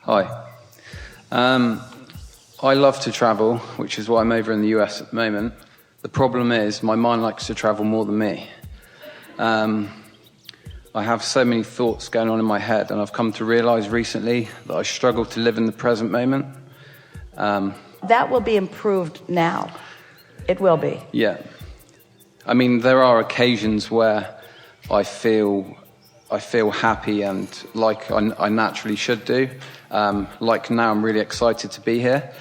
Hi. I love to travel, which is why I'm over in the US at the moment. The problem is my mind likes to travel more than me. I have so many thoughts going on in my head, and I've come to realize recently that I struggle to live in the present moment. That will be improved now. It will be. Yeah. I mean, there are occasions where I feel happy and like I naturally should do. Like now I'm really excited to be here.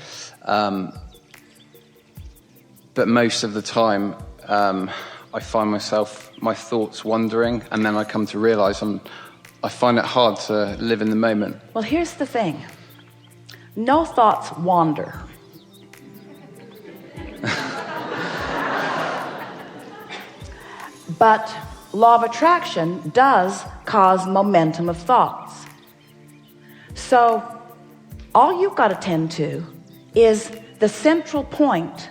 But most of the time, I find my thoughts wandering, and then I come to realize I find it hard to live in the moment. Well, here's the thing. No thoughts wander. But law of attraction does cause momentum of thoughts. So all you've got to tend to is the central point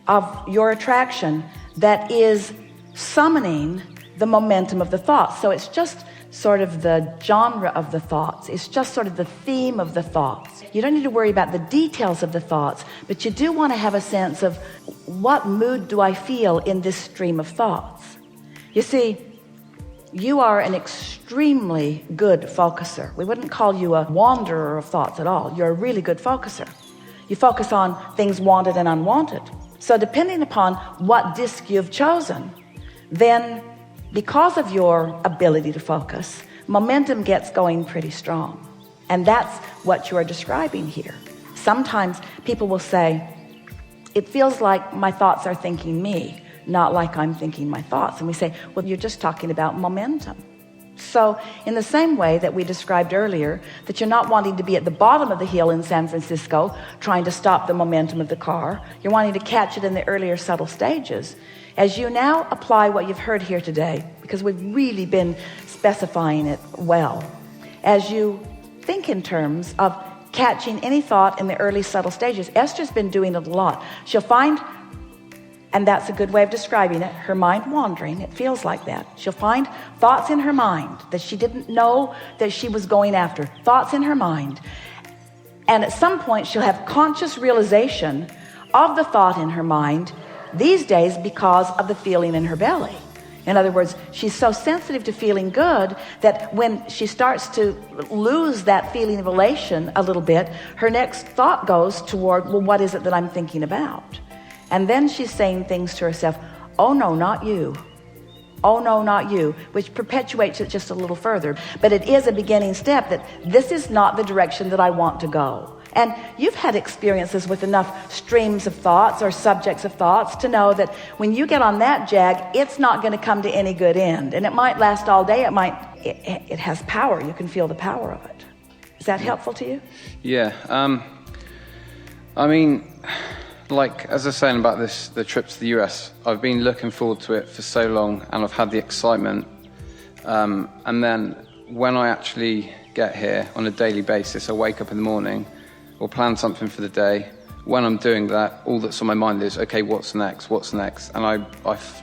of your attraction that is summoning the momentum of the thoughts. So it's just sort of the genre of the thoughts. It's just sort of the theme of the thoughts. You don't need to worry about the details of the thoughts, but you do want to have a sense of what mood do I feel in this stream of thoughts. You see, you are an extremely good focuser. We wouldn't call you a wanderer of thoughts at all. You're a really good focuser. You focus on things wanted and unwanted. So depending upon what disc you've chosen, then because of your ability to focus, momentum gets going pretty strong. And that's what you are describing here. Sometimes people will say, it feels like my thoughts are thinking me, not like I'm thinking my thoughts. And we say, well, you're just talking about momentum. So in the same way that we described earlier, that you're not wanting to be at the bottom of the hill in San Francisco trying to stop the momentum of the car, you're wanting to catch it in the earlier subtle stages. As you now apply what you've heard here today, because we've really been specifying it well, as you think in terms of catching any thought in the early subtle stages, Esther's been doing it a lot. She'll find, and that's a good way of describing it, her mind wandering. It feels like that. She'll find thoughts in her mind that she didn't know that she was going after, thoughts in her mind. And at some point she'll have conscious realization of the thought in her mind these days because of the feeling in her belly. In other words, she's so sensitive to feeling good that when she starts to lose that feeling of elation a little bit, her next thought goes toward, well, what is it that I'm thinking about? And then she's saying things to herself, oh no, not you. Oh no, not you, which perpetuates it just a little further. But it is a beginning step that this is not the direction that I want to go. And you've had experiences with enough streams of thoughts or subjects of thoughts to know that when you get on that jag, it's not going to come to any good end. And it might last all day. It has power. You can feel the power of it. Is that helpful to you? Yeah. I mean, like, as I was saying about the trip to the US, I've been looking forward to it for so long, and I've had the excitement. And then when I actually get here on a daily basis, I wake up in the morning or plan something for the day. When I'm doing that, all that's on my mind is, okay, what's next? And I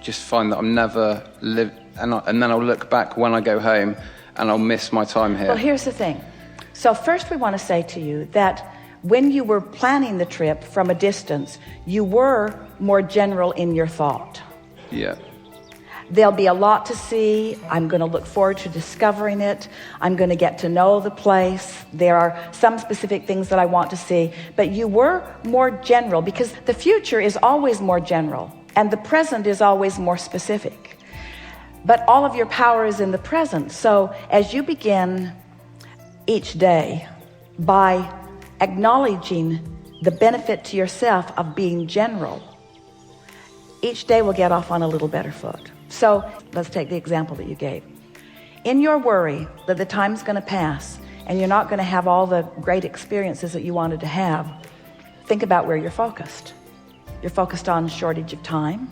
just find that I'm never and then I'll look back when I go home and I'll miss my time here. Well, here's the thing. So first we want to say to you that when you were planning the trip from a distance, you were more general in your thought. Yeah. There'll be a lot to see. I'm going to look forward to discovering it. I'm going to get to know the place. There are some specific things that I want to see, but you were more general because the future is always more general and the present is always more specific. But all of your power is in the present. So as you begin each day by acknowledging the benefit to yourself of being general, each day will get off on a little better foot. So let's take the example that you gave. In your worry that the time's going to pass and you're not going to have all the great experiences that you wanted to have, think about where you're focused. You're focused on shortage of time.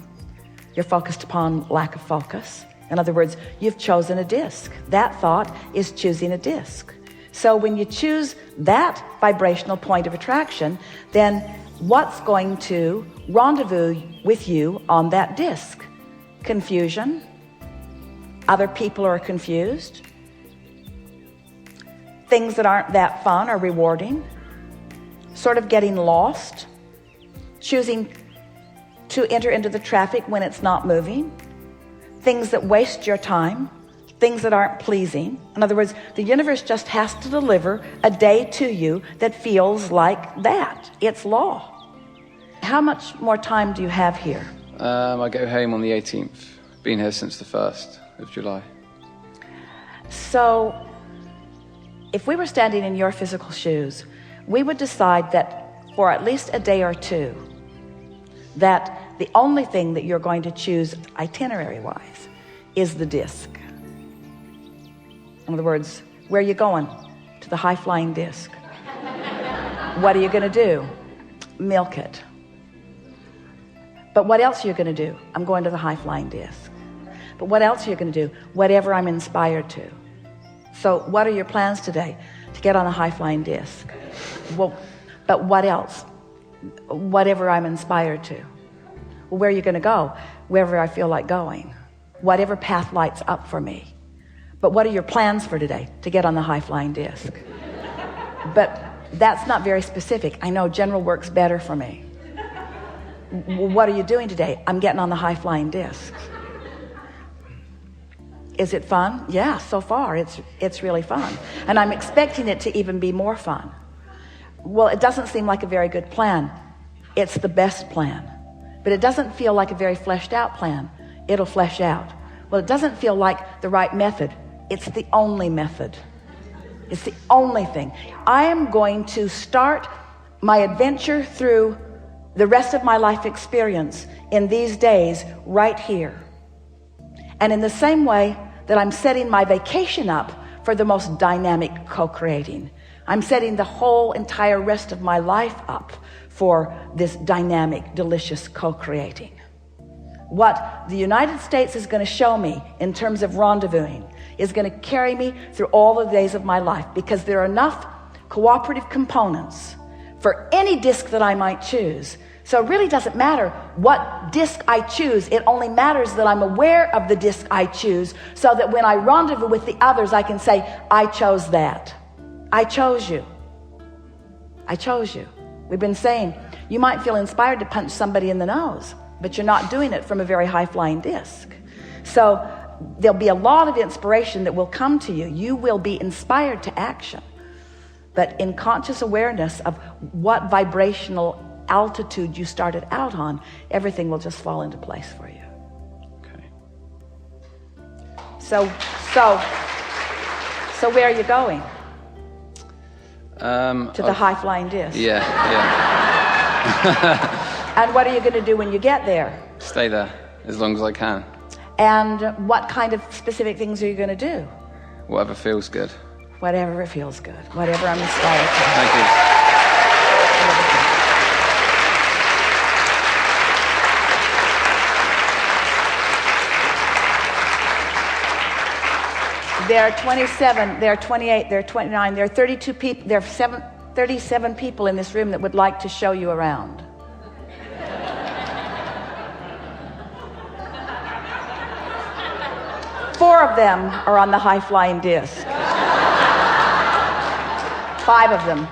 You're focused upon lack of focus. In other words, you've chosen a disc. That thought is choosing a disc. So when you choose that vibrational point of attraction, then what's going to rendezvous with you on that disc? Confusion. Other people are confused. things that aren't that fun or rewarding, sort of getting lost, choosing to enter into the traffic when it's not moving, things that waste your time, things that aren't pleasing. In other words, the universe just has to deliver a day to you that feels like that. It's law. How much more time do you have here? I go home on the 18th. Been here since the 1st of July. So if we were standing in your physical shoes, we would decide that for at least a day or two, that the only thing that you're going to choose itinerary-wise is the disc. In other words, where are you going? To the high-flying disc. What are you going to do? Milk it. But what else are you going to do? I'm going to the high-flying disc. But what else are you going to do? Whatever I'm inspired to. So what are your plans today? To get on a high-flying disc. Well, but what else? Whatever I'm inspired to. Well, where are you going to go? Wherever I feel like going. Whatever path lights up for me. But what are your plans for today? To get on the high-flying disc. But that's not very specific. I know general works better for me. What are you doing today? I'm getting on the high-flying disc. Is it fun? Yeah, so far it's really fun. And I'm expecting it to even be more fun. Well, it doesn't seem like a very good plan. It's the best plan. But it doesn't feel like a very fleshed out plan. It'll flesh out. Well, it doesn't feel like the right method. It's the only method. It's the only thing. I am going to start my adventure through the rest of my life experience in these days right here. And in the same way that I'm setting my vacation up for the most dynamic co-creating, I'm setting the whole entire rest of my life up for this dynamic, delicious co-creating. What the United States is going to show me in terms of rendezvousing is going to carry me through all the days of my life, because there are enough cooperative components for any disc that I might choose. So it really doesn't matter what disc I choose. It only matters that I'm aware of the disc I choose, so that when I rendezvous with the others, I can say, I chose that. I chose you. I chose you. We've been saying, you might feel inspired to punch somebody in the nose, but you're not doing it from a very high-flying disc. So there'll be a lot of inspiration that will come to you. You will be inspired to action. But in conscious awareness of what vibrational altitude you started out on, everything will just fall into place for you. Okay. So where are you going? To the high-flying disc. Yeah. And what are you going to do when you get there? Stay there as long as I can. And what kind of specific things are you going to do? Whatever feels good. Whatever it feels good. Whatever I'm inspired to. Thank you. There are 27, there are 28, there are 29, there are 32 people, there are 37 people in this room that would like to show you around. Four of them are on the high-flying disc. Five of them.